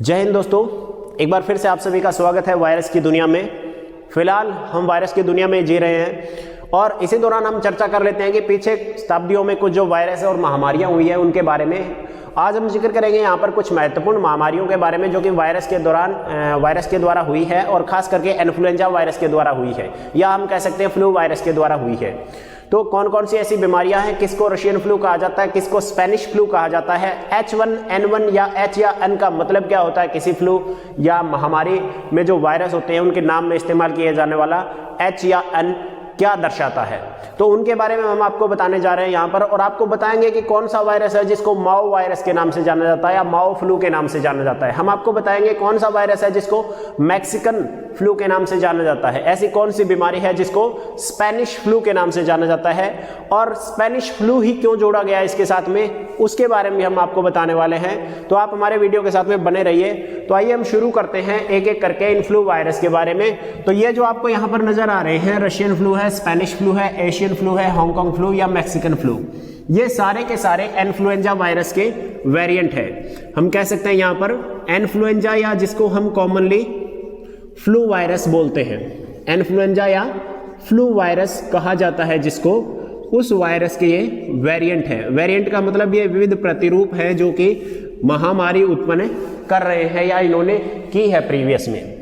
जय हिंद दोस्तों, एक बार फिर से आप सभी का स्वागत है वायरस की दुनिया में। फिलहाल हम वायरस की दुनिया में जी रहे हैं और इसी दौरान हम चर्चा कर लेते हैं कि पीछे शताब्दियों में कुछ जो वायरस और महामारियां हुई है उनके बारे में। आज हम जिक्र करेंगे यहाँ पर कुछ महत्वपूर्ण महामारियों के बारे में जो कि वायरस के द्वारा हुई है और खास करके इन्फ्लुएंजा वायरस के द्वारा हुई है, या हम कह सकते हैं फ्लू वायरस के द्वारा हुई है। तो कौन कौन सी ऐसी बीमारियां हैं, किसको रशियन फ्लू कहा जाता है, किसको स्पेनिश फ्लू कहा जाता है, H1N1 या H या N का मतलब क्या होता है, किसी फ्लू या महामारी में जो वायरस होते हैं उनके नाम में इस्तेमाल किया जाने वाला H या N क्या दर्शाता है, तो उनके बारे में हम आपको बताने जा रहे हैं यहाँ पर। और आपको बताएंगे कि कौन सा वायरस है जिसको माओ वायरस के नाम से जाना जाता है या माओ फ्लू के नाम से जाना जाता है। हम आपको बताएंगे कौन सा वायरस है जिसको मैक्सिकन फ्लू के नाम से जाना जाता है, ऐसी कौन सी बीमारी है जिसको स्पेनिश फ्लू के नाम से जाना जाता है, और स्पेनिश फ्लू ही क्यों जोड़ा गया इसके साथ में, उसके बारे में हम आपको बताने वाले हैं। तो आप हमारे वीडियो के साथ में बने रहिए। तो आइए हम शुरू करते हैं एक एक करके इन फ्लू वायरस के बारे में। तो ये जो आपको यहाँ पर नजर आ रहे हैं, रशियन फ्लू है, स्पेनिश फ्लू है, एशियन फ्लू है, हांगकांग फ्लू या मैक्सिकन फ्लू, ये सारे के सारे इन्फ्लुएंजा वायरस के वेरिएंट है। हम कह सकते हैं यहाँ पर इन्फ्लुएंजा, या जिसको हम कॉमनली फ्लू वायरस बोलते हैं, इन्फ्लुएंजा या फ्लू वायरस कहा जाता है जिसको, उस वायरस के ये वेरिएंट है। वेरिएंट का मतलब ये विविध प्रतिरूप है जो कि महामारी उत्पन्न कर रहे हैं या इन्होंने की है प्रीवियस में।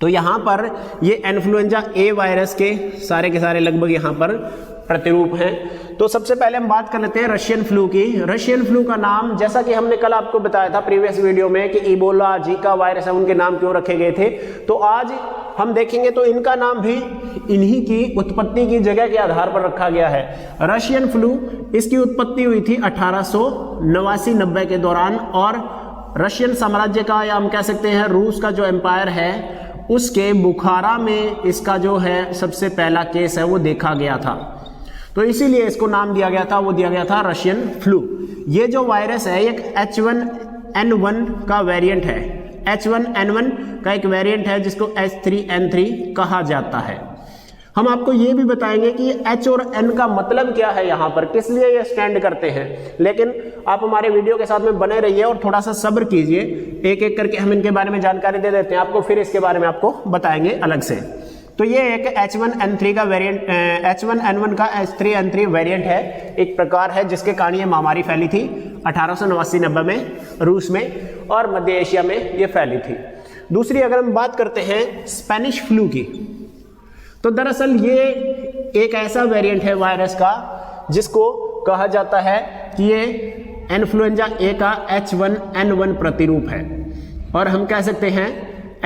तो यहाँ पर ये इन्फ्लुएंजा ए वायरस के सारे लगभग यहाँ पर प्रतिरूप हैं। तो सबसे पहले हम बात कर लेते हैं रशियन फ्लू की। रशियन फ्लू का नाम, जैसा कि हमने कल आपको बताया था प्रीवियस वीडियो में कि इबोला, जीका वायरस है, उनके नाम क्यों रखे गए थे, तो आज हम देखेंगे तो इनका नाम भी इन्हीं की उत्पत्ति की जगह के आधार पर रखा गया है। रशियन फ्लू, इसकी उत्पत्ति हुई थी 1889-90 के दौरान, और रशियन साम्राज्य का, या हम कह सकते हैं रूस का जो एम्पायर है उसके बुखारा में इसका जो है सबसे पहला केस है वो देखा गया था। तो इसीलिए इसको नाम दिया गया था, वो दिया गया था रशियन फ्लू। ये जो वायरस है एक H1N1 का वेरिएंट है, H1N1 का एक वेरिएंट है जिसको H3N3 कहा जाता है। हम आपको ये भी बताएंगे कि H और N का मतलब क्या है, यहाँ पर किस लिए ये स्टैंड करते हैं। लेकिन आप हमारे वीडियो के साथ में बने रहिए और थोड़ा सा सब्र कीजिए, एक एक करके हम इनके बारे में जानकारी दे देते हैं आपको, फिर इसके बारे में आपको बताएंगे अलग से। तो ये एक H1N3 का वेरिएंट, H1N1 का H3N3 वेरिएंट है, एक प्रकार है जिसके कारण ये महामारी फैली थी 1889-90 में रूस में और मध्य एशिया में ये फैली थी। दूसरी अगर हम बात करते हैं स्पेनिश फ्लू की, तो दरअसल ये एक ऐसा वेरिएंट है वायरस का जिसको कहा जाता है कि ये इन्फ्लुएंजा ए का H1N1 प्रतिरूप है, और हम कह सकते हैं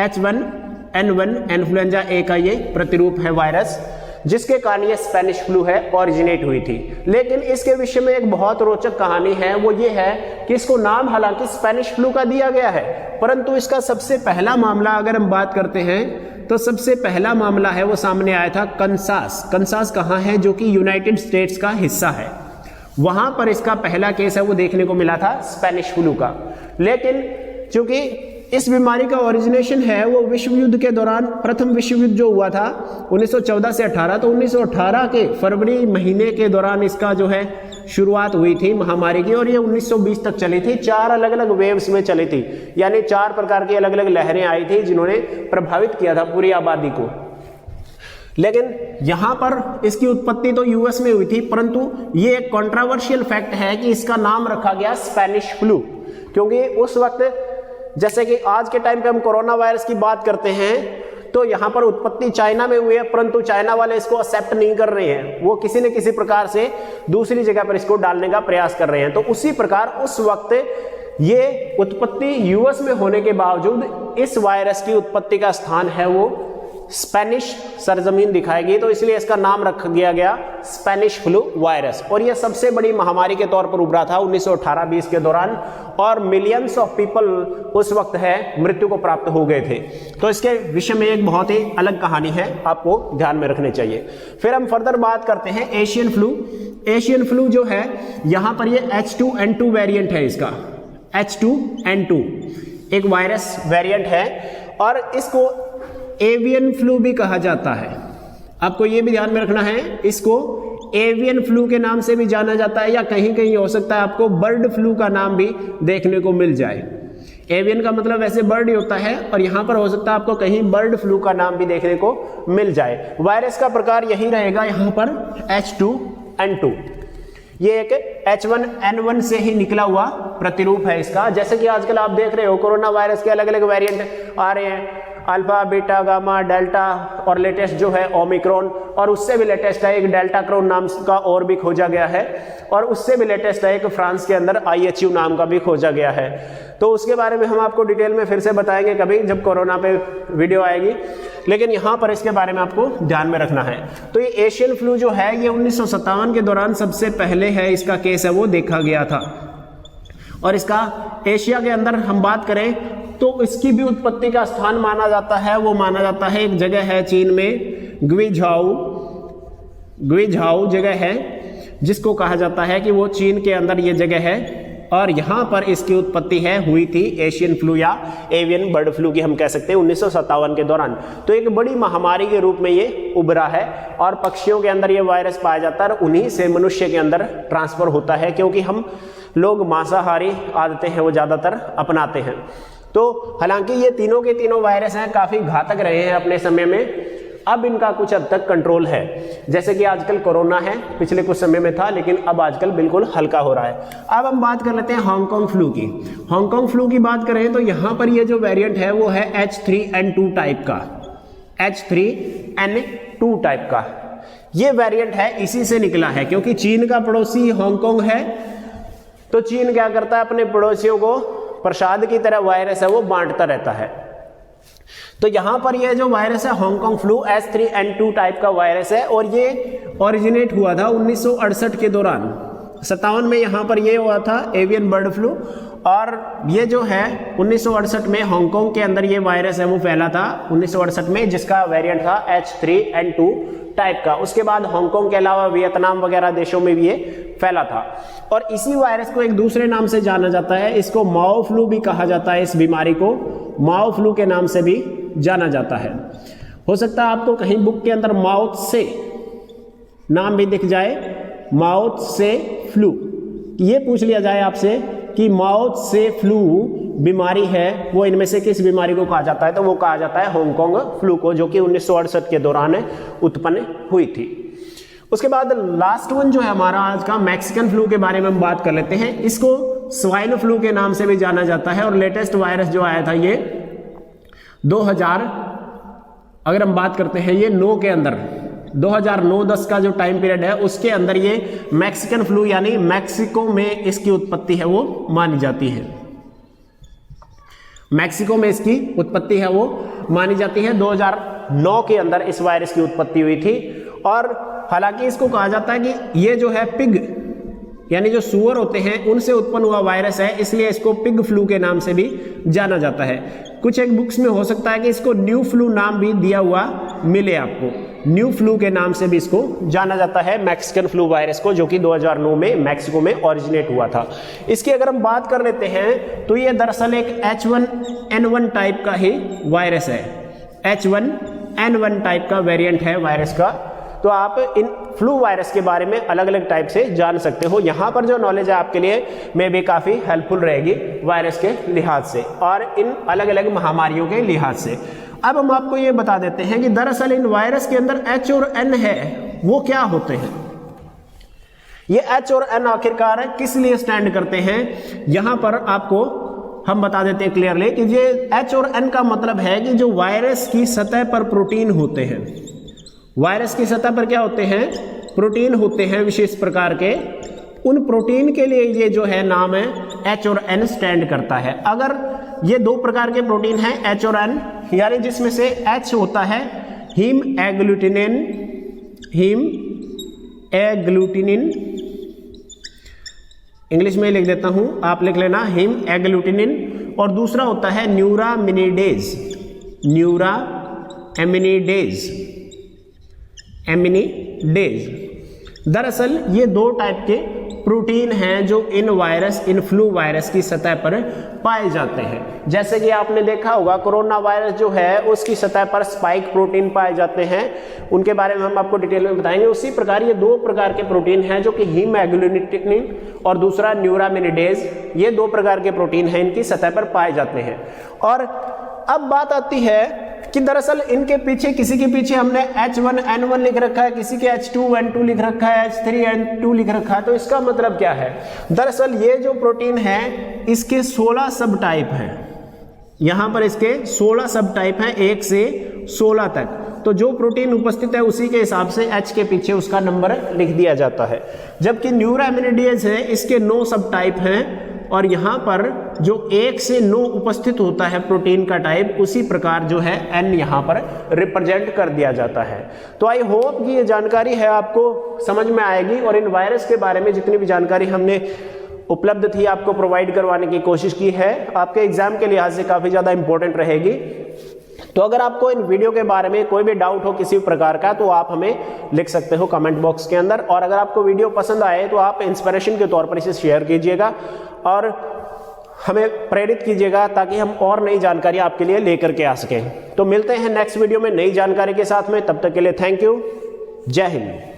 H1N1 इन्फ्लुएंजा ए का ये प्रतिरूप है वायरस, जिसके कारण ये स्पेनिश फ्लू है ओरिजिनेट हुई थी। लेकिन इसके विषय में एक बहुत रोचक कहानी है, वो ये है कि इसको नाम हालांकि स्पेनिश फ्लू का दिया गया है, परंतु इसका सबसे पहला मामला अगर हम बात करते हैं तो सबसे पहला मामला है वो सामने आया था कंसास। कंसास कहाँ है, जो कि यूनाइटेड स्टेट्स का हिस्सा है, वहां पर इसका पहला केस है वो देखने को मिला था स्पेनिश फ्लू का। लेकिन चूंकि इस बीमारी का ओरिजिनेशन है वो विश्व युद्ध के दौरान, प्रथम विश्व युद्ध जो हुआ था 1914 से 18, तो 1918 के फरवरी महीने के दौरान इसका जो है शुरुआत हुई थी महामारी की, और ये 1920 तक चली थी। 4 अलग अलग वेव्स में चली थी, यानी 4 प्रकार की अलग अलग लहरें आई थी जिन्होंने प्रभावित किया था पूरी आबादी को। लेकिन यहां पर इसकी उत्पत्ति तो यूएस में हुई थी, परंतु ये एक कंट्रोवर्शियल फैक्ट है कि इसका नाम रखा गया स्पेनिश फ्लू, क्योंकि उस वक्त, जैसे कि आज के टाइम पे हम कोरोना वायरस की बात करते हैं, तो यहाँ पर उत्पत्ति चाइना में हुई है, परंतु चाइना वाले इसको एक्सेप्ट नहीं कर रहे हैं, वो किसी न किसी प्रकार से दूसरी जगह पर इसको डालने का प्रयास कर रहे हैं। तो उसी प्रकार उस वक्त ये उत्पत्ति यूएस में होने के बावजूद इस वायरस की उत्पत्ति का स्थान है वो स्पेनिश सरजमीन दिखाएगी, तो इसलिए इसका नाम रख दिया गया स्पेनिश फ्लू वायरस। और यह सबसे बड़ी महामारी के तौर पर उभरा था 1918-20 के दौरान, और मिलियंस ऑफ पीपल उस वक्त है मृत्यु को प्राप्त हो गए थे। तो इसके विषय में एक बहुत ही अलग कहानी है, आपको ध्यान में रखनी चाहिए। फिर हम फर्दर बात करते हैं एशियन फ्लू। एशियन फ्लू जो है यहाँ पर ये H2N2 वेरिएंट है, इसका H2N2 एक वायरस वेरिएंट है, और इसको एवियन फ्लू भी कहा जाता है। आपको यह भी ध्यान में रखना है, इसको एवियन फ्लू के नाम से भी जाना जाता है, या कहीं कहीं हो सकता है आपको बर्ड फ्लू का नाम भी देखने को मिल जाए। एवियन का मतलब वैसे बर्ड ही होता है, और यहाँ पर हो सकता है आपको कहीं बर्ड फ्लू का नाम भी देखने को मिल जाए। वायरस का प्रकार यही रहेगा यहाँ पर H2N2। ये एक H1N1 से ही निकला हुआ प्रतिरूप है इसका। जैसे कि आजकल आप देख रहे हो कोरोना वायरस के अलग अलग वेरिएंट आ रहे हैं, अल्फा, बीटा, गामा, डेल्टा, और लेटेस्ट जो है ओमिक्रॉन, और उससे भी लेटेस्ट है एक डेल्टा क्रोन नाम का और भी खोजा गया है, और उससे भी लेटेस्ट है एक फ्रांस के अंदर IHU नाम का भी खोजा गया है। तो उसके बारे में हम आपको डिटेल में फिर से बताएंगे कभी जब कोरोना पे वीडियो आएगी, लेकिन यहाँ पर इसके बारे में आपको ध्यान में रखना है। तो ये एशियन फ्लू जो है ये 1957 के दौरान सबसे पहले है इसका केस है वो देखा गया था, और इसका एशिया के अंदर हम बात करें तो इसकी भी उत्पत्ति का स्थान माना जाता है, वो माना जाता है एक जगह है चीन में, ग्विझाओ जगह है, जिसको कहा जाता है कि वो चीन के अंदर ये जगह है, और यहाँ पर इसकी उत्पत्ति हुई थी एशियन फ्लू या एवियन बर्ड फ्लू की हम कह सकते हैं 1957 के दौरान। तो एक बड़ी महामारी के रूप में ये उभरा है, और पक्षियों के अंदर ये वायरस पाया जाता है, और उन्हीं से मनुष्य के अंदर ट्रांसफर होता है, क्योंकि हम लोग मांसाहारी आदतें हैं वो ज़्यादातर अपनाते हैं। तो हालांकि ये तीनों के तीनों वायरस हैं काफ़ी घातक रहे हैं अपने समय में, अब इनका कुछ हद तक कंट्रोल है। जैसे कि आजकल कोरोना है, पिछले कुछ समय में था, लेकिन अब आजकल बिल्कुल हल्का हो रहा है। अब हम बात कर लेते हैं हांगकांग फ्लू की। हांगकांग फ्लू की बात करें तो यहाँ पर ये जो वेरिएंट है वो है H3N2 टाइप का, H3N2 टाइप का ये वेरिएंट है, इसी से निकला है, क्योंकि चीन का पड़ोसी हांगकांग है, तो चीन क्या करता है अपने पड़ोसियों को प्रसाद की तरह वायरस है वो बांटता रहता है। तो यहां पर ये जो वायरस है हांगकांग फ्लू H3N2 टाइप का वायरस है, और ये ओरिजिनेट हुआ था 1968 के दौरान। 57 में यहां पर ये हुआ था एवियन बर्ड फ्लू, और ये जो है 1968 में हांगकांग के अंदर ये वायरस है वो फैला था 1968 में, जिसका वेरिएंट था H3N2 टाइप का। उसके बाद हांगकांग के अलावा वियतनाम वगैरह देशों में भी ये फैला था, और इसी वायरस को एक दूसरे नाम से जाना जाता है, इसको माओ फ्लू भी कहा जाता है। इस बीमारी को माओ फ्लू के नाम से भी जाना जाता है। हो सकता है आपको कहीं बुक के अंदर माउथ से नाम भी दिख जाए, माउथ से फ्लू, ये पूछ लिया जाए आपसे कि माउथ से फ्लू बीमारी है वो इनमें से किस बीमारी को कहा जाता है, तो वो कहा जाता है हांगकांग फ्लू को, जो कि 1968 के दौरान उत्पन्न हुई थी। उसके बाद लास्ट वन जो है हमारा आज का मैक्सिकन फ्लू के बारे में हम बात कर लेते हैं। इसको स्वाइन फ्लू के नाम से भी जाना जाता है, और लेटेस्ट वायरस जो आया था ये 2000, अगर हम बात करते हैं ये 9 के अंदर 2009-10 का जो टाइम पीरियड है उसके अंदर ये मैक्सिकन फ्लू यानी मैक्सिको में इसकी उत्पत्ति है वो मानी जाती है। मैक्सिको में इसकी उत्पत्ति है वो मानी जाती है। 2009 के अंदर इस वायरस की उत्पत्ति हुई थी, और हालांकि इसको कहा जाता है कि ये जो है पिग यानी जो सुअर होते हैं उनसे उत्पन्न हुआ वायरस है, इसलिए इसको पिग फ्लू के नाम से भी जाना जाता है। कुछ एक बुक्स में हो सकता है कि इसको न्यू फ्लू नाम भी दिया हुआ मिले आपको, न्यू फ्लू के नाम से भी इसको जाना जाता है मैक्सिकन फ्लू वायरस को, जो कि 2009 में मैक्सिको में ओरिजिनेट हुआ था। इसकी अगर हम बात कर लेते हैं तो ये दरअसल एक H1N1 टाइप का ही वायरस है, H1N1 टाइप का वेरिएंट है वायरस का। तो आप इन फ्लू वायरस के बारे में अलग अलग टाइप से जान सकते हो। यहाँ पर जो नॉलेज है आपके लिए में भी काफ़ी हेल्पफुल रहेगी वायरस के लिहाज से और इन अलग अलग महामारियों के लिहाज से। अब हम आपको ये बता देते हैं कि दरअसल इन वायरस के अंदर H और N है वो क्या होते हैं। ये H और N आखिरकार किस लिए स्टैंड करते हैं, यहाँ पर आपको हम बता देते हैं क्लियरली कि ये H और N का मतलब है कि जो वायरस की सतह पर प्रोटीन होते हैं, वायरस की सतह पर क्या होते हैं, प्रोटीन होते हैं विशेष प्रकार के, उन प्रोटीन के लिए ये जो है नाम है H और N स्टैंड करता है। अगर ये दो प्रकार के प्रोटीन हैं H और N, यानी जिसमें से H होता है हीम एग्लूटिनिन, इंग्लिश में लिख देता हूं, आप लिख लेना हीम एग्लूटिनिन, और दूसरा होता है न्यूरामिनिडेज। दरअसल ये दो टाइप के प्रोटीन हैं जो इन वायरस, इन फ्लू वायरस की सतह पर पाए जाते हैं। जैसे कि आपने देखा होगा कोरोना वायरस जो है उसकी सतह पर स्पाइक प्रोटीन पाए जाते हैं, उनके बारे में हम आपको डिटेल में बताएंगे। उसी प्रकार ये दो प्रकार के प्रोटीन हैं जो कि हीमोग्लोबिन और दूसरा न्यूरामिनिडेज, ये दो प्रकार के प्रोटीन हैं इनकी सतह पर पाए जाते हैं। और अब बात आती है कि दरअसल इनके पीछे, किसी के पीछे हमने H1N1 लिख रखा है, किसी के H2N2 लिख रखा है, H3N2 लिख रखा है, तो इसका मतलब क्या है? दरअसल ये जो प्रोटीन है इसके 16 सब टाइप हैं, यहां पर इसके 16 सब टाइप हैं 1 से 16 तक। तो जो प्रोटीन उपस्थित है उसी के हिसाब से H के पीछे उसका नंबर लिख दिया जाता है। जबकि न्यूरामिनिडेज है इसके 9 सब टाइप हैं और यहाँ पर जो 1 से 9 उपस्थित होता है प्रोटीन का टाइप, उसी प्रकार जो है N यहाँ पर रिप्रेजेंट कर दिया जाता है। तो आई होप कि ये जानकारी है आपको समझ में आएगी और इन वायरस के बारे में जितनी भी जानकारी हमने उपलब्ध थी आपको प्रोवाइड करवाने की कोशिश की है, आपके एग्जाम के लिहाज से काफ़ी ज़्यादा इंपॉर्टेंट रहेगी। तो अगर आपको इन वीडियो के बारे में कोई भी डाउट हो किसी प्रकार का तो आप हमें लिख सकते हो कमेंट बॉक्स के अंदर। और अगर आपको वीडियो पसंद आए तो आप इंस्पिरेशन के तौर पर इसे शेयर कीजिएगा और हमें प्रेरित कीजिएगा ताकि हम और नई जानकारी आपके लिए लेकर के आ सकें। तो मिलते हैं नेक्स्ट वीडियो में नई जानकारी के साथ में, तब तक के लिए थैंक यू, जय हिंद।